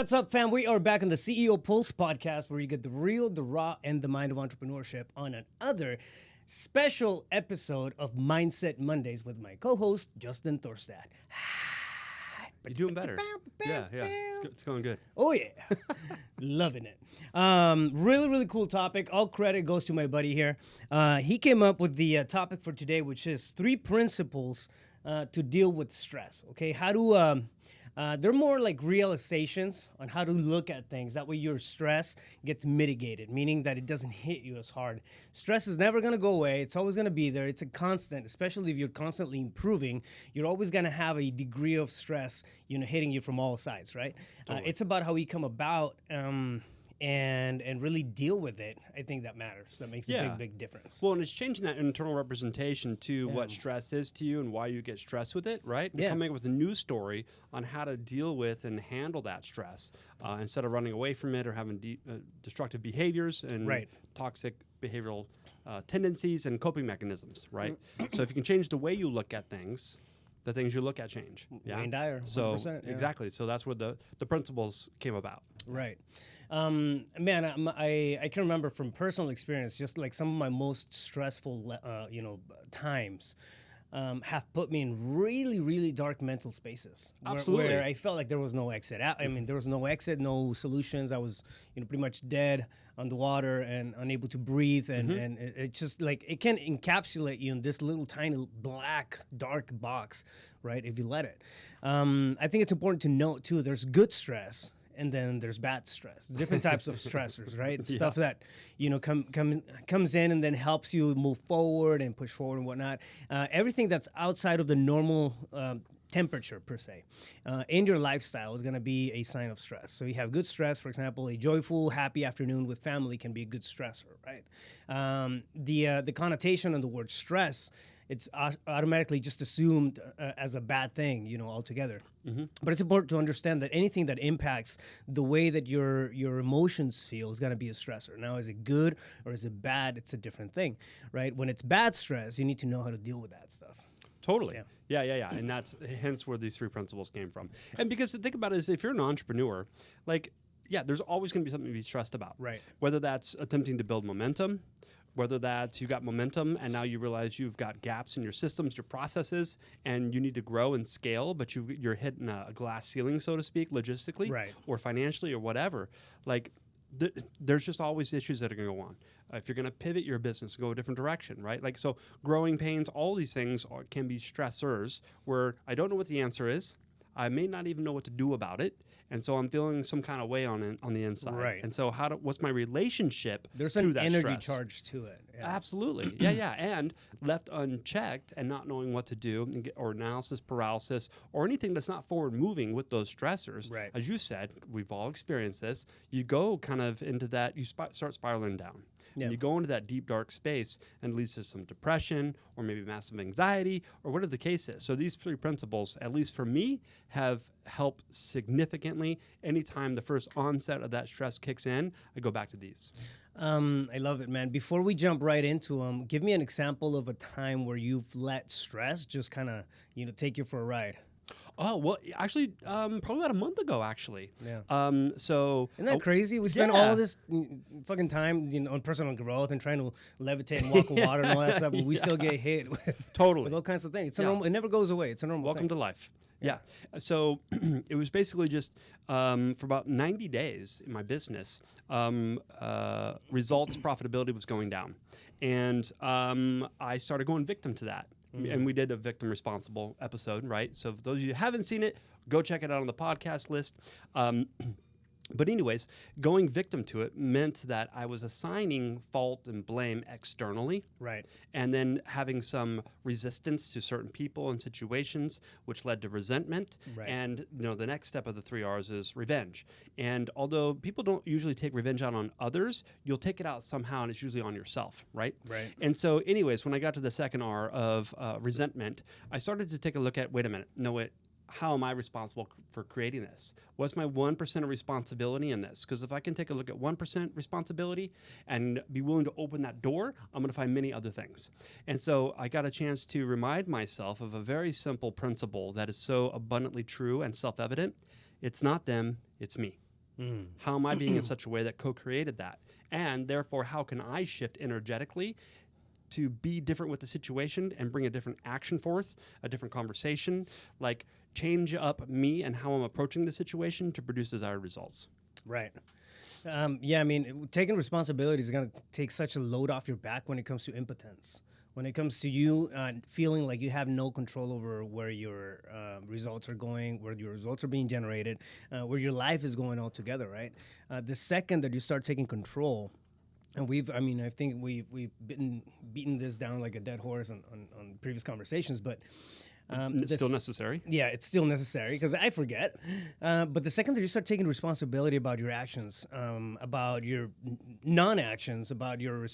What's up, fam? We are back on the CEO Pulse podcast where you get the real, the raw, and the mind of entrepreneurship on another special episode of Mindset Mondays with my co-host, Justin Thorstad. You're doing better. Yeah. It's going good. Oh, yeah. Loving it. Really cool topic. All credit goes to my buddy here. He came up with the topic for today, which is 3 principles to deal with stress. Okay, how to... they're more like realizations on how to look at things. That way your stress gets mitigated, meaning that it doesn't hit you as hard. Stress is never going to go away. It's always going to be there. It's a constant, especially if you're constantly improving. You're always going to have a degree of stress, hitting you from all sides, right? Totally. It's about how we come about and really deal with it. I think that matters. That makes a big difference. Well, and it's changing that internal representation to what stress is to you and why you get stressed with it, right? And coming up with a new story on how to deal with and handle that stress instead of running away from it or having destructive behaviors and toxic behavioral tendencies and coping mechanisms, right? So if you can change the way you look at things, the things you look at change. Yeah. Wayne Dyer, 100%. Exactly. So that's where the principles came about. Right. Man, I can remember from personal experience, just like some of my most stressful, times have put me in really dark mental spaces. Absolutely. Where I felt like there was no exit. I mean, there was no exit, no solutions. I was, pretty much dead underwater and unable to breathe. And it just like, it can encapsulate you in this little tiny black, dark box, right? If you let it. I think it's important to note too, there's good stress. And then there's bad stress, different types of stressors, right? Stuff that, comes in and then helps you move forward and push forward and whatnot. Everything that's outside of the normal temperature, per se, in your lifestyle is going to be a sign of stress. So you have good stress, for example, a joyful, happy afternoon with family can be a good stressor, right? The connotation of the word stress, it's automatically just assumed as a bad thing, altogether. But it's important to understand that anything that impacts the way that your emotions feel is going to be a stressor. Now, is it good or is it bad? It's a different thing, right? When it's bad stress, you need to know how to deal with that stuff. Totally. Yeah. And that's hence where these 3 principles came from. And because the thing about it is, if you're an entrepreneur, there's always going to be something to be stressed about. Right. Whether that's attempting to build momentum, whether that's you got momentum and now you realize you've got gaps in your systems, your processes, and you need to grow and scale, but you're hitting a glass ceiling, so to speak, logistically or financially or whatever. There's just always issues that are going to go on. If you're going to pivot your business, go a different direction, right? So growing pains, all these things can be stressors where I don't know what the answer is. I may not even know what to do about it, and so I'm feeling some kind of way on the inside. Right. And so what's my relationship to that stress? There's an energy charge to it. Yeah. Absolutely. Yeah. And left unchecked and not knowing what to do, or analysis paralysis, or anything that's not forward moving with those stressors. Right. As you said, we've all experienced this. You go kind of into that, you start spiraling down. Yeah. And you go into that deep, dark space and it leads to some depression or maybe massive anxiety or whatever the case is. So these 3 principles, at least for me, have helped significantly. Anytime the first onset of that stress kicks in, I go back to these. I love it, man. Before we jump right into them, give me an example of a time where you've let stress just kind of, take you for a ride. Oh, well, actually, probably about a month ago, actually. Yeah. So isn't that crazy? We spend all this fucking time, on personal growth and trying to levitate and walk on water and all that stuff, but we still get hit with with all kinds of things. It's a normal, it never goes away. It's a normal Welcome thing. to life. Yeah. So it was basically just for about 90 days in my business, results, profitability was going down. And I started going victim to that. And we did a victim responsible episode, right? So for those of you who haven't seen it, go check it out on the podcast list. But anyways, going victim to it meant that I was assigning fault and blame externally. Right. And then having some resistance to certain people and situations, which led to resentment. Right. And the next step of the 3 R's is revenge. And although people don't usually take revenge out on others, you'll take it out somehow, and it's usually on yourself, right? Right. And so anyways, when I got to the second R of resentment, I started to take a look at, wait a minute, how am I responsible for creating this? What's my 1% of responsibility in this? Because if I can take a look at 1% responsibility and be willing to open that door, I'm going to find many other things. And so I got a chance to remind myself of a very simple principle that is so abundantly true and self-evident. It's not them, it's me. How am I being in such a way that co-created that? And therefore, how can I shift energetically to be different with the situation and bring a different action forth, a different conversation, like change up me and how I'm approaching the situation to produce desired results. Right. Yeah, I mean, taking responsibility is going to take such a load off your back when it comes to impotence. When it comes to you feeling like you have no control over where your results are going, where your results are being generated, where your life is going altogether, right? The second that you start taking control, and I think we've beaten this down like a dead horse on previous conversations, but it's still necessary. Yeah, it's still necessary because I forget. But the second that you start taking responsibility about your actions, about your non-actions, about your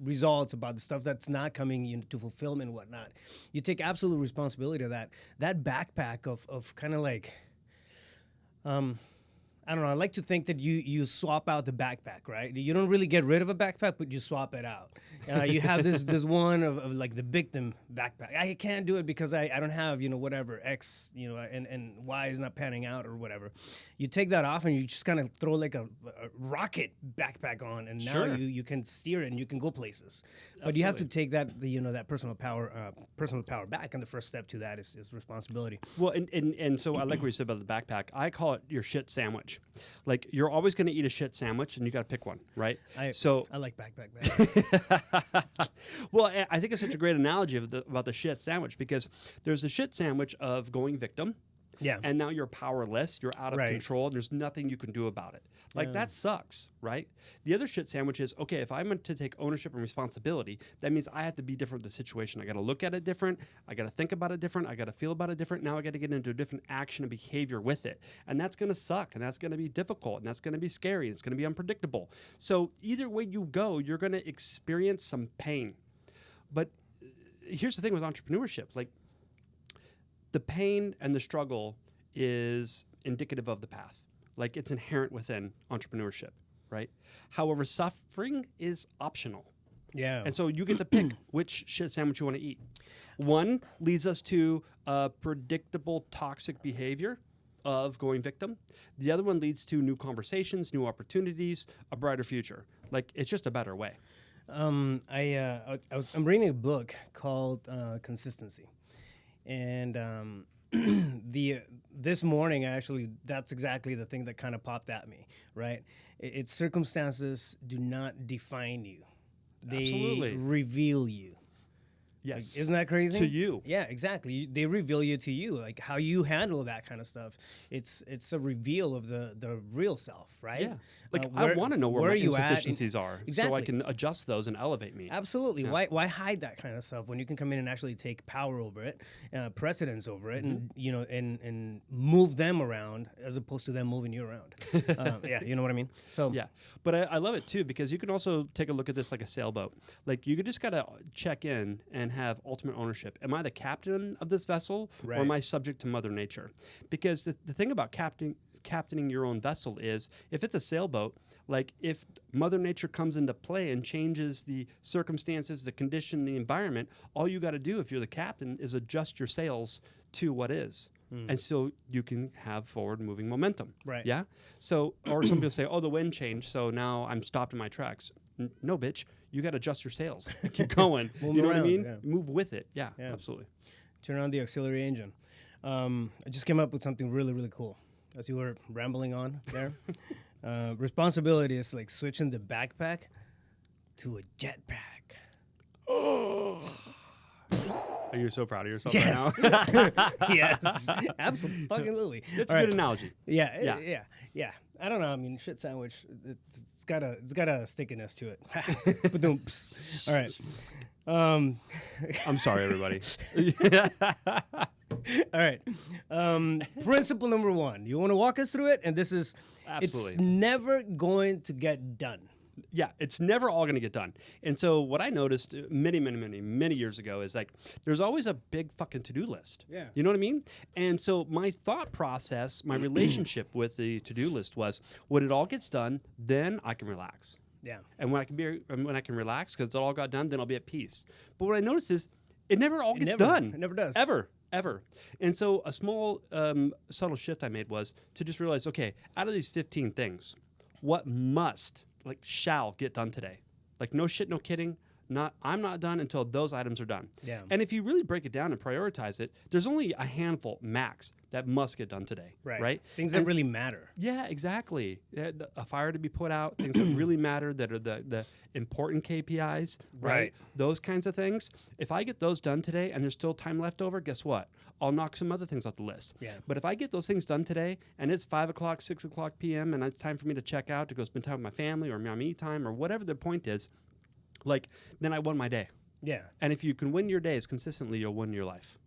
results, about the stuff that's not coming into fulfillment and whatnot, you take absolute responsibility of that. That backpack of kind of like, I don't know. I like to think that you swap out the backpack, right? You don't really get rid of a backpack, but you swap it out. You have this one of like the victim backpack. I can't do it because I don't have, whatever, X, and Y is not panning out or whatever. You take that off and you just kind of throw like a rocket backpack on, and now you can steer it and you can go places. But you have to take that, that personal power back, and the first step to that is responsibility. Well, and so I like what you said about the backpack. I call it your shit sandwich. Like, you're always going to eat a shit sandwich, and you got to pick one, right? I like backpack. Well, I think it's such a great analogy about the shit sandwich, because there's the shit sandwich of going victim. Yeah. And now you're powerless, you're out of control, and there's nothing you can do about it. Like, that sucks, right? The other shit sandwich is, okay, if I'm to take ownership and responsibility, that means I have to be different with the situation. I got to look at it different. I got to think about it different. I got to feel about it different. Now I got to get into a different action and behavior with it. And that's going to suck, and that's going to be difficult, and that's going to be scary, and it's going to be unpredictable. So either way you go, you're going to experience some pain. But here's the thing with entrepreneurship. Like, the pain and the struggle is indicative of the path. Like, it's inherent within entrepreneurship, right? However, suffering is optional. Yeah. And so you get to pick which shit sandwich you want to eat. One leads us to a predictable toxic behavior of going victim. The other one leads to new conversations, new opportunities, a brighter future. Like, it's just a better way. I'm reading a book called Consistency. And this morning, actually, that's exactly the thing that kind of popped at me, right? It's circumstances do not define you. They reveal you. Yes. Like, isn't that crazy? To you. Yeah, exactly. They reveal you to you, like how you handle that kind of stuff. It's a reveal of the real self, right? Yeah. Like, I want to know where my insufficiencies are, exactly, so I can adjust those and elevate me. Absolutely. Yeah. Why hide that kind of stuff when you can come in and actually take power over it, precedence over it, and and move them around as opposed to them moving you around. Yeah, you know what I mean? So yeah, but I love it too, because you can also take a look at this like a sailboat. Like, you just gotta check in and have ultimate ownership. Am I the captain of this vessel, or am I subject to Mother Nature? Because the thing about captaining your own vessel is, if it's a sailboat, like, if Mother Nature comes into play and changes the circumstances, the condition, the environment, all you got to do, if you're the captain, is adjust your sails to what is. And so you can have forward-moving momentum. Right. Yeah? So, or some people say, oh, the wind changed, so now I'm stopped in my tracks. No, bitch. You got to adjust your sails. Keep going. You know what I mean? Yeah. Move with it. Yeah, absolutely. Turn on the auxiliary engine. I just came up with something really, really cool. As you were rambling on there. Responsibility is like switching the backpack to a jetpack. Oh. Are you so proud of yourself right now? Yes, absolutely. It's a good analogy. Yeah. I don't know. I mean, shit sandwich. It's got a stickiness to it. All right. I'm sorry, everybody. All right. Principle number 1. You want to walk us through it? And this is, absolutely, it's never going to get done. Yeah, it's never all going to get done. And so what I noticed many years ago is, like, there's always a big fucking to-do list. Yeah. You know what I mean? And so my thought process, my relationship with the to-do list was, when it all gets done, then I can relax. Yeah. And when I can relax because it all got done, then I'll be at peace. But what I noticed is, it never all gets done. It never does. Ever. ever. And so a small subtle shift I made was to just realize, okay, out of these 15 things, what must, like shall get done today? Like no shit, no kidding. I'm not done until those items are done. Yeah. And if you really break it down and prioritize it, there's only a handful max that must get done today. Right? Things that really matter. Yeah, exactly. A fire to be put out, things that really matter, that are the important KPIs, right? Those kinds of things. If I get those done today and there's still time left over, guess what? I'll knock some other things off the list. Yeah. But if I get those things done today and it's 5 o'clock, 6 o'clock p.m. and it's time for me to check out to go spend time with my family or my me time or whatever the point is, like, then I won my day. Yeah. And if you can win your days consistently, you'll win your life.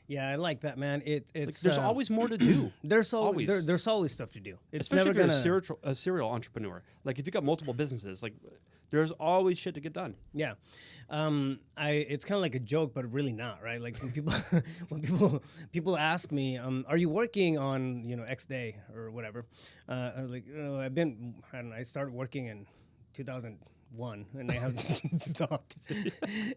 Yeah, I like that, man. It's Like, there's always more to do. there's always stuff to do. It's Especially never if you're a serial entrepreneur. Like if you've got multiple businesses, like there's always shit to get done. Yeah, it's kind of like a joke, but really not, right? Like when people ask me, "Are you working on X day or whatever?" I was like, I started working in 2001, and I haven't stopped.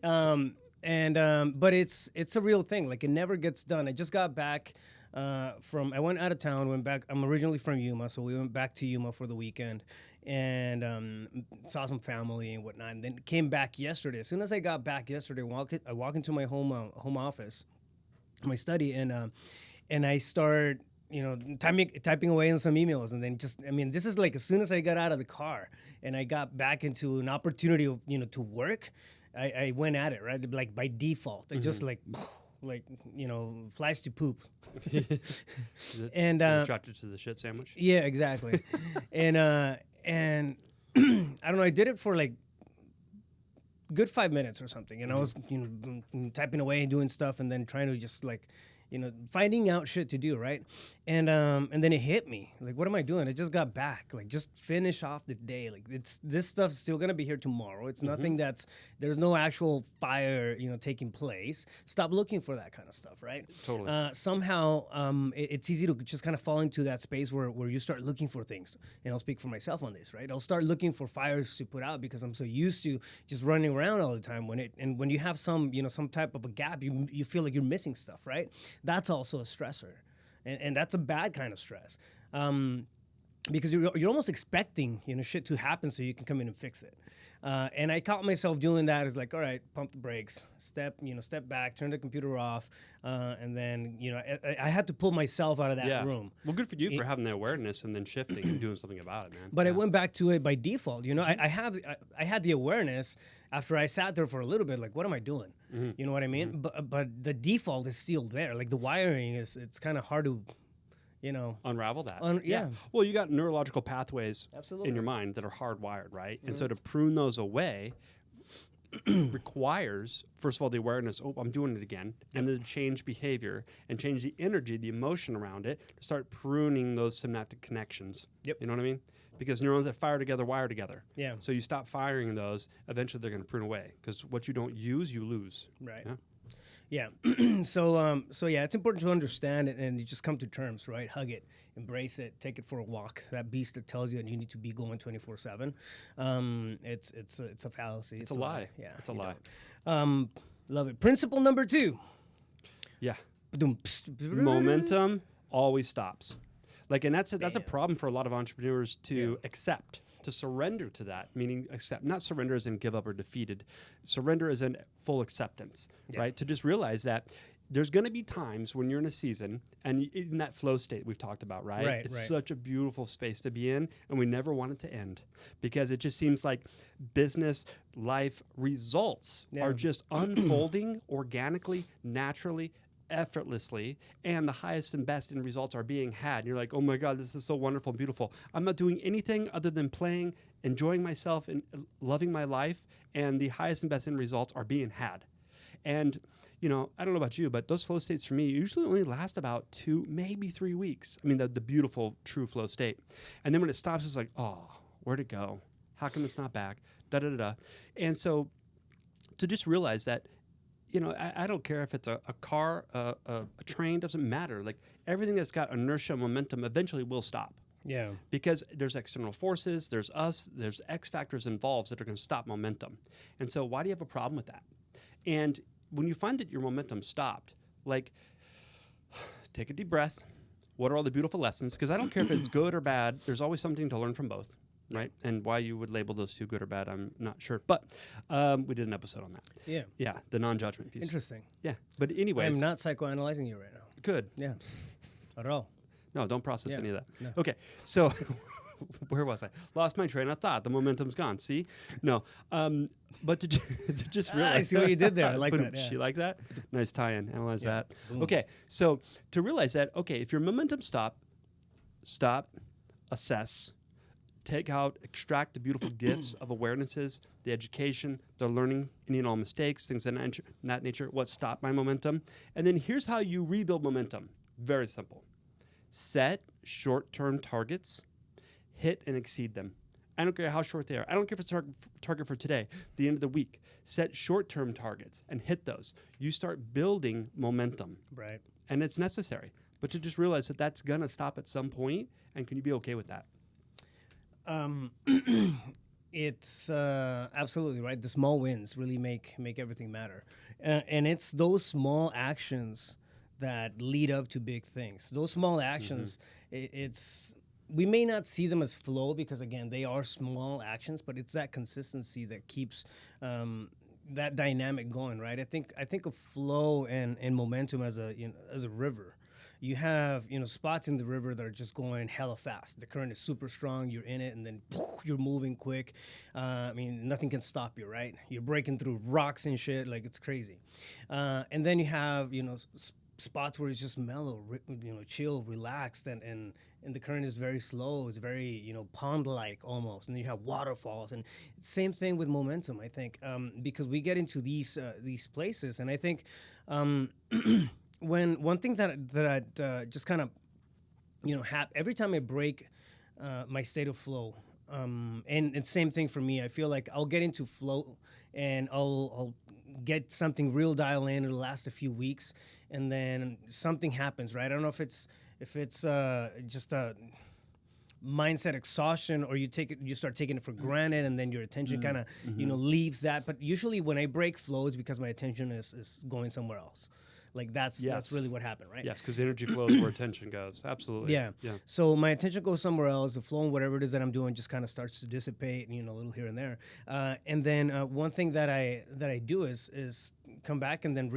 But it's a real thing. Like it never gets done. I just got back I went out of town, went back. I'm originally from Yuma, so we went back to Yuma for the weekend and saw some family and whatnot. And then came back yesterday. As soon as I got back yesterday, I walk into my home office, my study, and I start typing away on some emails, and then this is like as soon as I got out of the car and I got back into an opportunity of to work. I went at it, right? Like by default, I just like flies to poop. And attracted to the shit sandwich. Yeah, exactly. and I don't know. I did it for like good 5 minutes or something, and I was typing away and doing stuff, and then trying to just like finding out shit to do, right? And then it hit me. Like, what am I doing? I just got back. Like, just finish off the day. Like, this stuff's still gonna be here tomorrow. It's nothing there's no actual fire, taking place. Stop looking for that kind of stuff, right? Totally. Somehow, it's easy to just kind of fall into that space where you start looking for things. And I'll speak for myself on this, right? I'll start looking for fires to put out because I'm so used to just running around all the time. When you have some type of a gap, you feel like you're missing stuff, right? That's also a stressor, and that's a bad kind of stress, because you're almost expecting shit to happen so you can come in and fix it. And I caught myself doing that. It's like, all right, pump the brakes, step back, turn the computer off, and then I had to pull myself out of that room. Well, good for you for having the awareness and then shifting and doing something about it, man. But I went back to it by default. I had the awareness after I sat there for a little bit. Like, what am I doing? You know what I mean? But the default is still there. Like the wiring it's kind of hard to unravel that. Yeah. Well, you got neurological pathways Absolutely. in your mind that are hardwired, right? And so to prune those away requires, first of all, the awareness, oh, I'm doing it again, and then change behavior and change the energy, the emotion around it to start pruning those synaptic connections. Yep. You know what I mean? Because neurons that fire together wire together. Yeah. So you stop firing those, eventually they're going to prune away because what you don't use, you lose. Right. Yeah. Yeah. So yeah, it's important to understand it and you just come to terms, right? Hug it, embrace it, take it for a walk. That beast that tells you that you need to be going 24/7. It's a fallacy. It's a lie. Yeah. It's a lie. Love it. Principle number 2. Yeah. Momentum always stops. Like, and that's a problem for a lot of entrepreneurs to accept, to surrender to that, meaning accept, not surrender as in give up or defeated, surrender as in full acceptance, right? To just realize that there's going to be times when you're in a season and in that flow state we've talked about, right? It's such a beautiful space to be in, and we never want it to end because it just seems like business, life, results are just unfolding organically, naturally, effortlessly, and the highest and best in results are being had. And you're like, oh my God, this is so wonderful and beautiful. I'm not doing anything other than playing, enjoying myself, and loving my life, and the highest and best in results are being had. And I don't know about you, but those flow states for me usually only last about 2, maybe 3 weeks. I mean, the beautiful, true flow state. And then when it stops, it's like, oh, where'd it go? How come it's not back? Da-da-da-da. And so to just realize that, I don't care if it's a car, a train, doesn't matter. Like everything that's got inertia, momentum, eventually will stop. Yeah. Because there's external forces, there's us, there's X factors involved that are going to stop momentum. And so why do you have a problem with that? And when you find that your momentum stopped, Like, take a deep breath. What are all the beautiful lessons? Because I don't care if it's good or bad. There's always something to learn from both, right? And why you would label those two good or bad, I'm not sure. But we did an episode on that. Yeah. Yeah, the non-judgment piece. Interesting. Yeah. But anyways. I'm not psychoanalyzing you right now. Good. Yeah. Not at all. No, don't process any of that. No. Okay, so where was I? Lost my train of thought. The momentum's gone. See? No. But to just realize. I see what you did there. I like that. Yeah. You like that? Nice tie-in. Analyze that. Boom. Okay, so to realize that, okay, if your momentum stop, assess, take out, extract the beautiful gifts of awarenesses, the education, the learning, any and all mistakes, things of that nature, what stopped my momentum. And then here's how you rebuild momentum. Very simple. Set short-term targets, hit and exceed them. I don't care how short they are. I don't care if it's a target for today, the end of the week. Set short-term targets and hit those. You start building momentum. Right. And it's necessary. But to just realize that that's going to stop at some point, and can you be okay with that? It's absolutely right. The small wins really make everything matter. And it's those small actions that lead up to big things. Those small actions, it's we may not see them as flow because again they are small actions, but it's that consistency that keeps that dynamic going, right? I think of flow and momentum as a river. You have spots in the river that are just going hella fast. The current is super strong. You're in it, and then you're moving quick. Nothing can stop you, right? You're breaking through rocks and shit, like it's crazy. And then you have spots where it's just mellow, chill, relaxed, and the current is very slow. It's very pond-like almost. And then you have waterfalls, and same thing with momentum. I think because we get into these places, and I think. When one thing that I just kind of, every time I break my state of flow, and same thing for me, I feel like I'll get into flow and I'll get something real dial in. It'll last a few weeks, and then something happens, right? I don't know if it's just a mindset exhaustion, or you start taking it for granted, and then your attention kind of leaves that. But usually when I break flow, it's because my attention is going somewhere else. Like that's really what happened, right? Yes, because energy flows where attention goes. Absolutely. Yeah. So my attention goes somewhere else. The flow and whatever it is that I'm doing just kind of starts to dissipate, a little here and there. And then one thing that I do is come back and then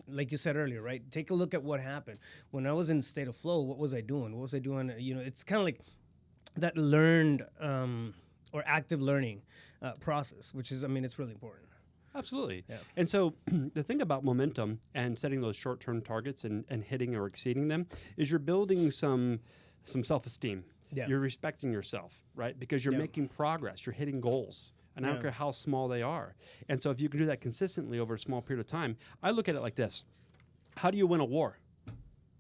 like you said earlier, right? Take a look at what happened when I was in state of flow. What was I doing? It's kind of like that learned or active learning process, which is, it's really important. Absolutely. Yeah. And so the thing about momentum and setting those short-term targets and hitting or exceeding them is you're building some self-esteem. Yeah. You're respecting yourself, right? Because you're making progress. You're hitting goals. And I don't care how small they are. And so if you can do that consistently over a small period of time, I look at it like this. How do you win a war?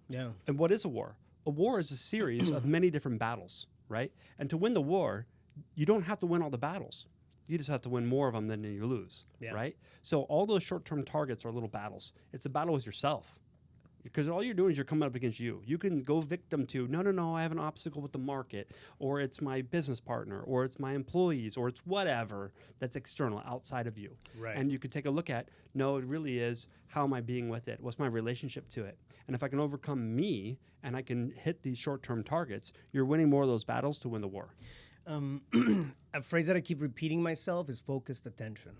Yeah. And what is a war? A war is a series of many different battles, right? And to win the war, you don't have to win all the battles. You just have to win more of them than you lose, right? So all those short-term targets are little battles. It's a battle with yourself. Because all you're doing is you're coming up against you. You can go victim to, no, I have an obstacle with the market, or it's my business partner, or it's my employees, or it's whatever that's external, outside of you. Right. And you could take a look at, no, it really is, how am I being with it? What's my relationship to it? And if I can overcome me and I can hit these short-term targets, you're winning more of those battles to win the war. A phrase that I keep repeating myself is focused attention.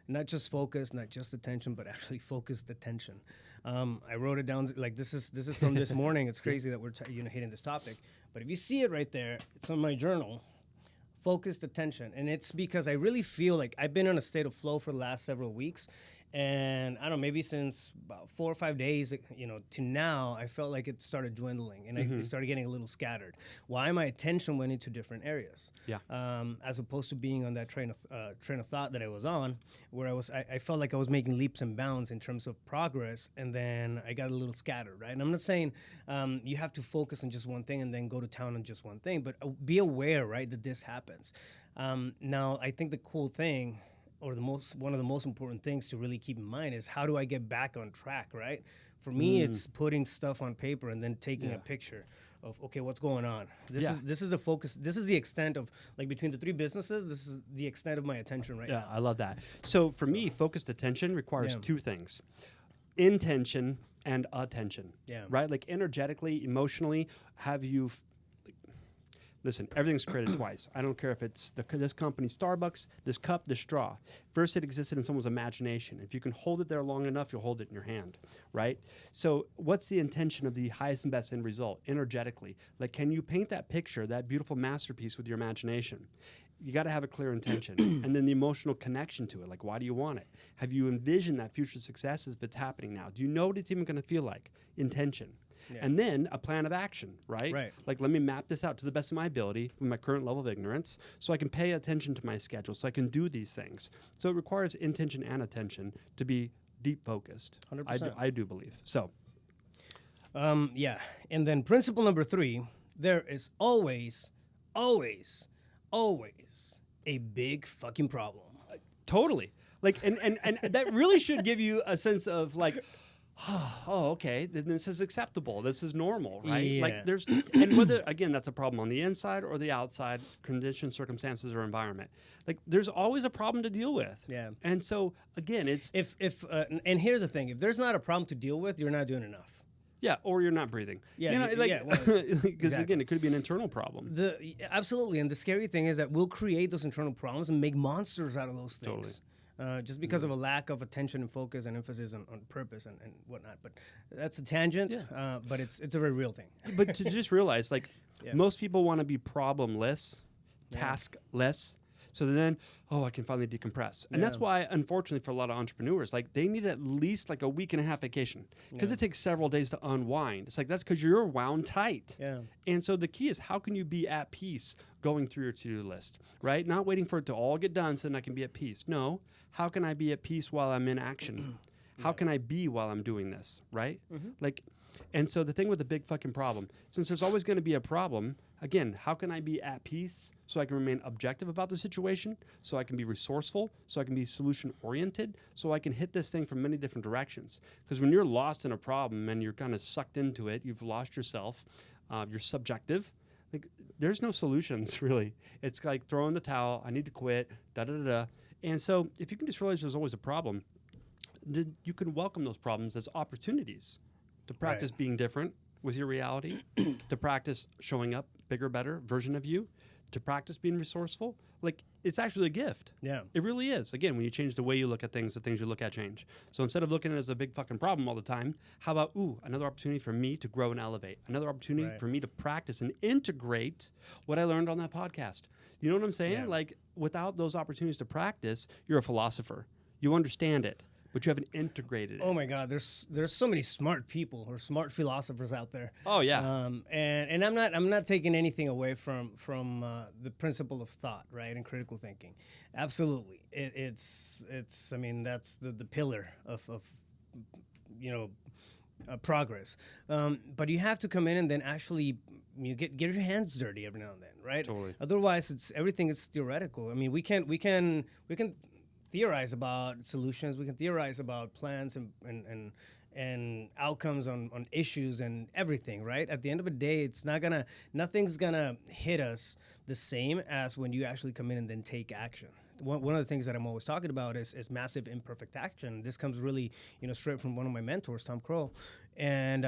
Not just focus, not just attention, but actually focused attention. I wrote it down, like this is from this morning. It's crazy that we're hitting this topic. But if you see it right there, it's on my journal. Focused attention. And it's because I really feel like I've been in a state of flow for the last several weeks. And I don't know, maybe since about 4 or 5 days, to now, I felt like it started dwindling and I started getting a little scattered. Why? My attention went into different areas. Yeah. As opposed to being on that train of thought that I was on, where I felt like I was making leaps and bounds in terms of progress, and then I got a little scattered, right? And I'm not saying you have to focus on just one thing and then go to town on just one thing, but be aware, right, that this happens. Now, I think the cool thing, or one of the most important things to really keep in mind is how do I get back on track, right? For me, it's putting stuff on paper and then taking a picture of, okay, what's going on? This is the focus. This is the extent of, like, between the three businesses, this is the extent of my attention right now. Yeah, I love that. So for me, focused attention requires two things. intention and attention. Yeah. Right? Like energetically, emotionally, listen, everything's created twice. I don't care if it's this company, Starbucks, this cup, this straw. First, it existed in someone's imagination. If you can hold it there long enough, you'll hold it in your hand, right? So what's the intention of the highest and best end result, energetically? Like, can you paint that picture, that beautiful masterpiece with your imagination? You got to have a clear intention. And then the emotional connection to it. Like, why do you want it? Have you envisioned that future success if it's happening now? Do you know what it's even going to feel like? Intention. Yeah. And then a plan of action, right? Like, let me map this out to the best of my ability with my current level of ignorance so I can pay attention to my schedule, so I can do these things. So it requires intention and attention to be deep focused. 100%. I do believe. So. Yeah. And then principle number 3, there is always a big fucking problem. Totally. Like, and that really should give you a sense of like, oh, okay, then this is acceptable. This is normal, right? Yeah. Like and whether, again, that's a problem on the inside or the outside, conditions, circumstances, or environment. Like, there's always a problem to deal with. Yeah. And so, again, it's... And here's the thing. If there's not a problem to deal with, you're not doing enough. Yeah, or you're not breathing. Yeah, you know, like, because exactly. Again, it could be an internal problem. Absolutely, and the scary thing is that we'll create those internal problems and make monsters out of those things. Totally. Just because of a lack of attention and focus and emphasis on purpose and whatnot. But that's a tangent, but it's a very real thing. But to just realize, like, most people want to be problemless, taskless. So then, I can finally decompress. And that's why, unfortunately, for a lot of entrepreneurs, like, they need at least like a week and a half vacation because it takes several days to unwind. It's like, that's because you're wound tight. Yeah. And so the key is, how can you be at peace going through your to-do list, right? Not waiting for it to all get done so then I can be at peace. No, how can I be at peace while I'm in action? How can I be while I'm doing this, right? Like, and so the thing with the big fucking problem, since there's always going to be a problem, again, how can I be at peace so I can remain objective about the situation, so I can be resourceful, so I can be solution-oriented, so I can hit this thing from many different directions? Because when you're lost in a problem and you're kind of sucked into it, you've lost yourself, you're subjective, like, there's no solutions, really. It's like throwing the towel, I need to quit, da-da-da-da. And so if you can just realize there's always a problem, then you can welcome those problems as opportunities to practice being different with your reality, to practice showing up bigger, better version of you, to practice being resourceful. Like, it's actually a gift. Yeah. It really is. Again, when you change the way you look at things, the things you look at change. So instead of looking at it as a big fucking problem all the time, how about, another opportunity for me to grow and elevate, another opportunity for me to practice and integrate what I learned on that podcast. You know what I'm saying? Yeah. Like, without those opportunities to practice, you're a philosopher. You understand it, but you haven't integrated it. Oh my God, there's so many smart people or smart philosophers out there. Oh yeah. And I'm not taking anything away from the principle of thought, right, and critical thinking. Absolutely, it's I mean, that's the pillar of progress. But you have to come in and then actually get your hands dirty every now and then, right? Totally. Otherwise, everything is theoretical. I mean, we can theorize about solutions. We can theorize about plans and outcomes on issues and everything, right? At the end of the day, nothing's gonna hit us the same as when you actually come in and then take action. One of the things that I'm always talking about is massive imperfect action. This comes really, straight from one of my mentors, Tom Crow, and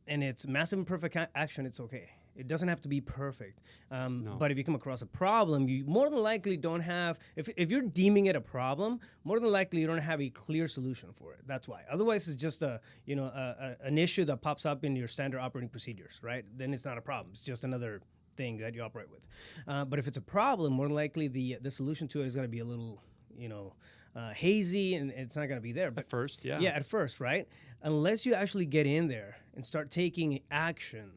it's massive imperfect action. It's okay. It doesn't have to be perfect. No. But if you come across a problem, you more than likely don't have, if you're deeming it a problem, more than likely you don't have a clear solution for it. That's why. Otherwise, it's just an issue that pops up in your standard operating procedures, right? Then it's not a problem. It's just another thing that you operate with. But if it's a problem, more than likely the solution to it is going to be a little, hazy, and it's not going to be there. But at first, yeah. Yeah, at first, right? Unless you actually get in there and start taking action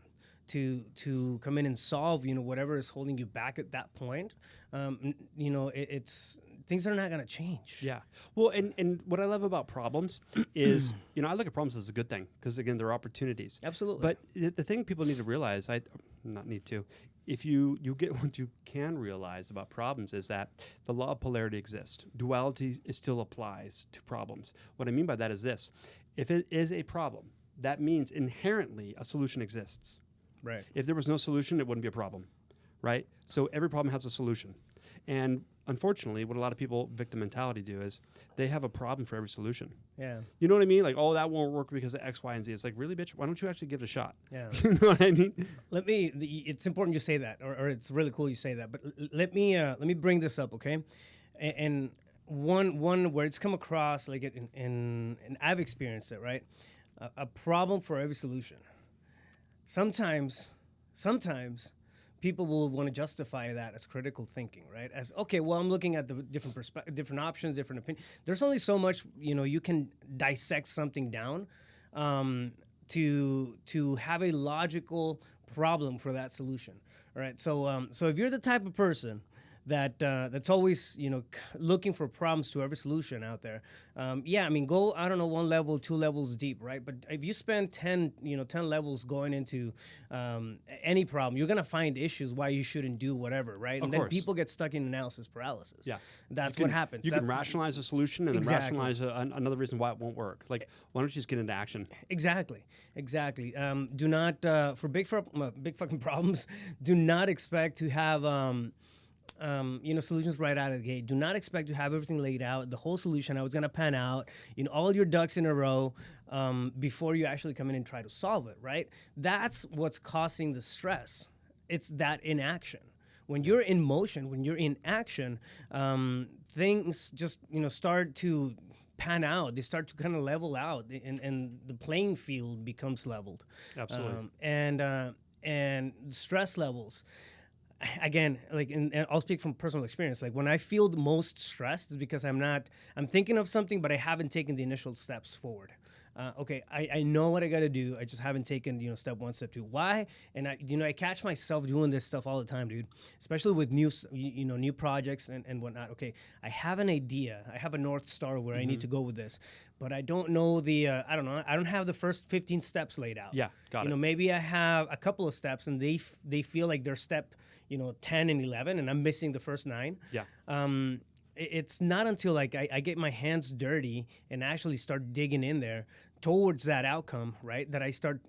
to come in and solve, whatever is holding you back at that point, it's things are not going to change. Yeah. Well, and what I love about problems is, I look at problems as a good thing because, again, they're opportunities. Absolutely. But the thing people need to realize, if you get what you can realize about problems is that the law of polarity exists. Duality still applies to problems. What I mean by that is this. If it is a problem, that means inherently a solution exists. Right. If there was no solution, it wouldn't be a problem, right? So every problem has a solution. And unfortunately, what a lot of people victim mentality do is they have a problem for every solution. Yeah. You know what I mean? Like, oh, that won't work because of X, Y, and Z. It's like, really, bitch? Why don't you actually give it a shot? Yeah. You know what I mean? It's important you say that, or it's really cool you say that. But let me bring this up, okay? And one where it's come across like and I've experienced it, right? A problem for every solution. Sometimes people will want to justify that as critical thinking, right? As, okay, well, I'm looking at the different options, different opinions. There's only so much, you can dissect something down to have a logical problem for that solution, all right? So if you're the type of person that's always looking for problems to every solution out there, go, I don't know, 1 level, 2 levels deep, right? But if you spend 10 levels going into any problem, you're gonna find issues why you shouldn't do whatever, right? And then people get stuck in analysis paralysis. Yeah, that's what happens. You can rationalize a solution and then Exactly. rationalize another reason why it won't work. Like, why don't you just get into action? Exactly. Do not for big fucking problems. Do not expect to have solutions right out of the gate. Do not expect to have everything laid out, the whole solution, how it's going to pan out, all your ducks in a row before you actually come in and try to solve it, right? That's what's causing the stress. It's that inaction. When you're in motion, when you're in action, things just, start to pan out. They start to kind of level out, and the playing field becomes leveled. Absolutely. And stress levels. Again, and I'll speak from personal experience. Like, when I feel the most stressed is because I'm thinking of something, but I haven't taken the initial steps forward. I know what I got to do. I just haven't taken, step 1, step 2. Why? And I catch myself doing this stuff all the time, dude, especially with new projects and whatnot. Okay, I have an idea. I have a North Star where I need to go with this, but I don't know I don't have the first 15 steps laid out. Yeah, got it. Maybe I have a couple of steps and they feel like they're step 10 and 11, and I'm missing the first 9. Yeah. It's not until I get my hands dirty and actually start digging in there towards that outcome, right, that I start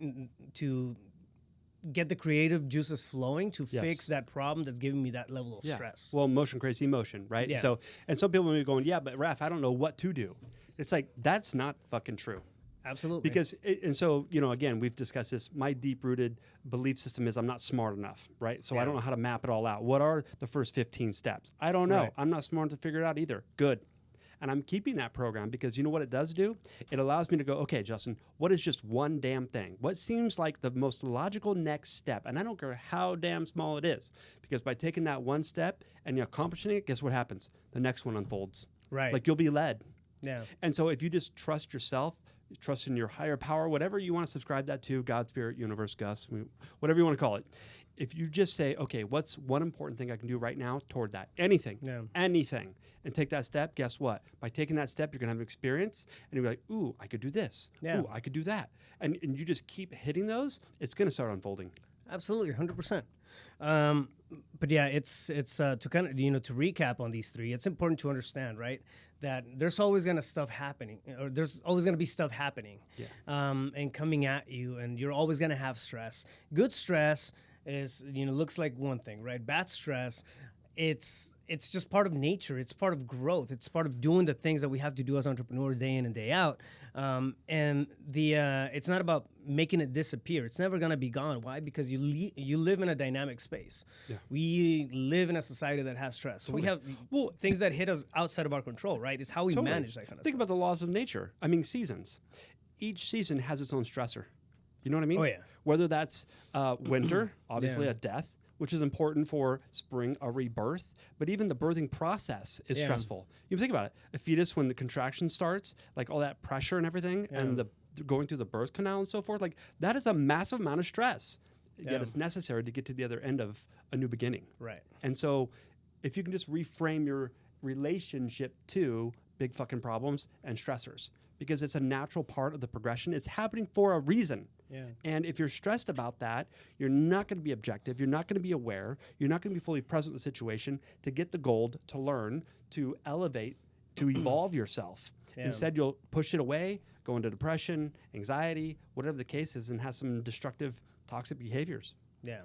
to get the creative juices flowing to fix that problem that's giving me that level of stress. Well, motion creates emotion, right? Yeah. So, and some people may be going, yeah, but Raf, I don't know what to do. It's like, that's not fucking true. Absolutely. Because, again, we've discussed this. My deep-rooted belief system is I'm not smart enough, right? So I don't know how to map it all out. What are the first 15 steps? I don't know. Right. I'm not smart enough to figure it out either. Good. And I'm keeping that program because you know what it does do? It allows me to go, okay, Justin, what is just one damn thing? What seems like the most logical next step? And I don't care how damn small it is, because by taking that one step and accomplishing it, guess what happens? The next one unfolds. Right. Like, you'll be led. Yeah. And so if you just trust yourself, trust in your higher power, whatever you want to subscribe that to, God, Spirit, Universe, Gus, whatever you want to call it. If you just say, okay, what's one important thing I can do right now toward that? Anything, and take that step, guess what? By taking that step, you're going to have an experience, and you'll be like, ooh, I could do this. Yeah. Ooh, I could do that. And you just keep hitting those, it's going to start unfolding. Absolutely, 100%. But yeah, it's to kind of, to recap on these 3, it's important to understand, right, that there's always going to there's always going to be stuff happening, and coming at you, and you're always going to have stress. Good stress is, looks like one thing, right? Bad stress, it's just part of nature. It's part of growth. It's part of doing the things that we have to do as entrepreneurs day in and day out. And it's not about making it disappear. It's never gonna be gone. Why? Because you live in a dynamic space. Yeah. We live in a society that has stress. So we have things that hit us outside of our control, right? It's how we manage that kind of stuff. Think about the laws of nature. I mean, seasons. Each season has its own stressor. You know what I mean? Oh, yeah. Whether that's winter, obviously a death, which is important for spring, a rebirth. But even the birthing process is stressful. You think about it. A fetus, when the contraction starts, like all that pressure and everything, and the going through the birth canal and so forth, like that is a massive amount of stress. Yet it's necessary to get to the other end of a new beginning. Right. And so if you can just reframe your relationship to big fucking problems and stressors, because it's a natural part of the progression. It's happening for a reason. Yeah. And if you're stressed about that, you're not going to be objective. You're not going to be aware. You're not going to be fully present in the situation to get the gold, to learn, to elevate, to evolve yourself. Yeah. Instead, you'll push it away, go into depression, anxiety, whatever the case is, and have some destructive, toxic behaviors. Yeah.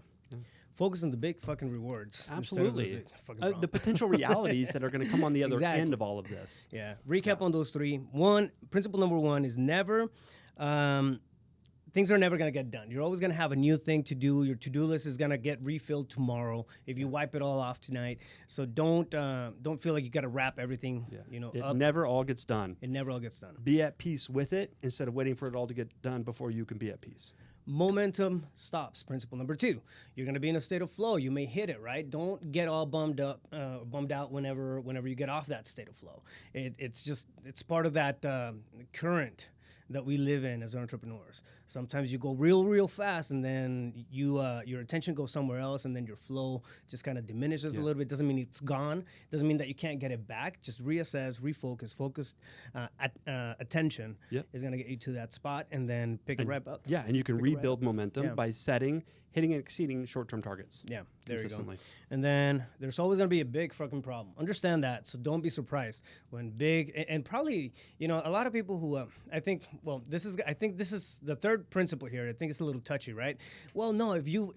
focus on the big fucking rewards. instead of the Absolutely. big fucking The problem. potential realities that are going to come on the other Exactly. end of all of this. Yeah. Recap on those three. Principle number one is never. Things are never going to get done. You're always going to have a new thing to do. Your to-do list is going to get refilled tomorrow if you wipe it all off tonight. So don't feel like you got to wrap everything, It up. never all gets done. It never all gets done. Be at peace with it instead of waiting for it all to get done before you can be at peace. Momentum stops. Principle number two. You're going to be in a state of flow. You may hit it, right? Don't get all bummed out whenever you get off that state of flow. It's part of that current that we live in as entrepreneurs. Sometimes you go real fast, and then your attention goes somewhere else, and then your flow just kind of diminishes a little bit. Doesn't mean it's gone. Doesn't mean that you can't get it back. Just reassess, refocus. Focused attention is going to get you to that spot, and then pick it right up. Yeah, and you can rebuild momentum by hitting and exceeding short-term targets. Yeah, there you go. consistently. And then there's always going to be a big fucking problem. Understand that. So don't be surprised when big, and probably, a lot of people who, I think this is the third principle here. I think it's a little touchy, right? Well, no, if you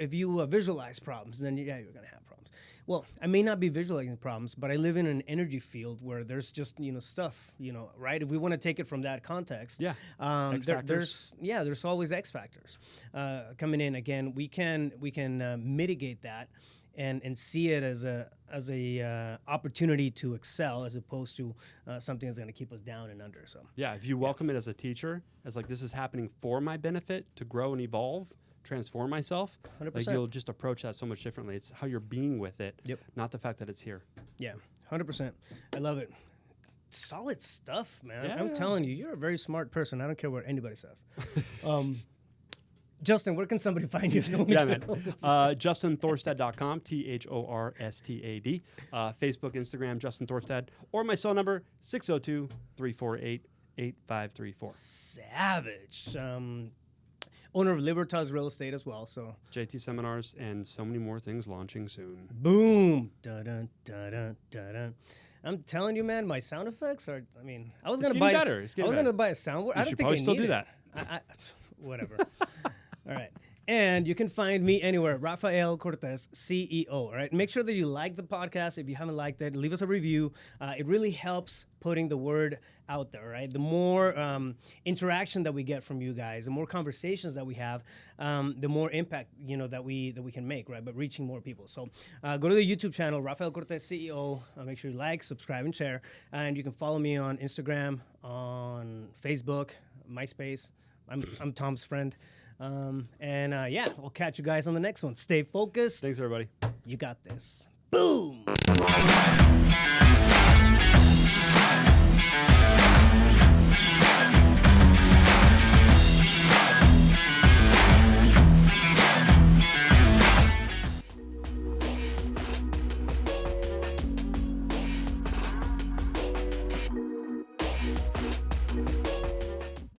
visualize problems, then you're going to have problems. Well, I may not be visualizing problems, but I live in an energy field where there's just, stuff, right? If we want to take it from that context, X factors. there's always X factors coming in. Again, we can mitigate that and see it as a opportunity to excel as opposed to something that's going to keep us down and under. So Yeah, if you welcome it as a teacher, as like this is happening for my benefit to grow and evolve, transform myself, 100%. like you'll just approach that so much differently. It's how you're being with it, not the fact that it's here. Yeah, 100%. I love it. Solid stuff, man. Yeah. I'm telling you, you're a very smart person. I don't care what anybody says. Justin, where can somebody find you? Yeah, man. JustinThorstad.com, THORSTAD. Facebook, Instagram, Justin Thorstad, or my cell number, 602-348-8534. Savage. Owner of Libertas Real Estate as well. So JT Seminars and so many more things launching soon. boom. Dun, dun, dun, dun, dun. I'm telling you, man, my sound effects are. I mean, I was gonna buy. It's getting better. Gonna buy a soundboard. I don't should think probably I still need do it. that. Whatever. All right. And you can find me anywhere, Rafael Cortez, CEO. All right. Make sure that you like the podcast. If you haven't liked it, leave us a review. It really helps putting the word out there, right? The more interaction that we get from you guys, the more conversations that we have, the more impact that we can make, right? But reaching more people. So go to the YouTube channel, Rafael Cortez CEO. Make sure you like, subscribe, and share. And you can follow me on Instagram, on Facebook, MySpace. I'm Tom's friend. We'll catch you guys on the next one. Stay focused. Thanks, everybody. You got this. Boom.